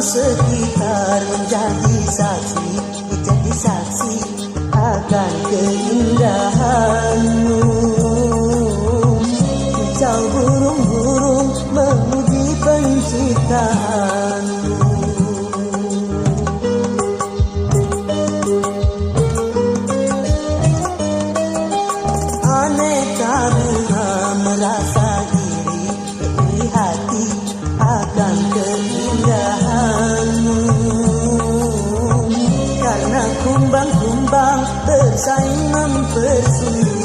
Sekitar menjadi saksi akan keindahanmu. Kicau burung-burung memuji penciptaanmu. Aneka bunga merasa iri hati akan keindahanmu. Karena kumbang-kumbang bersaing mempersuni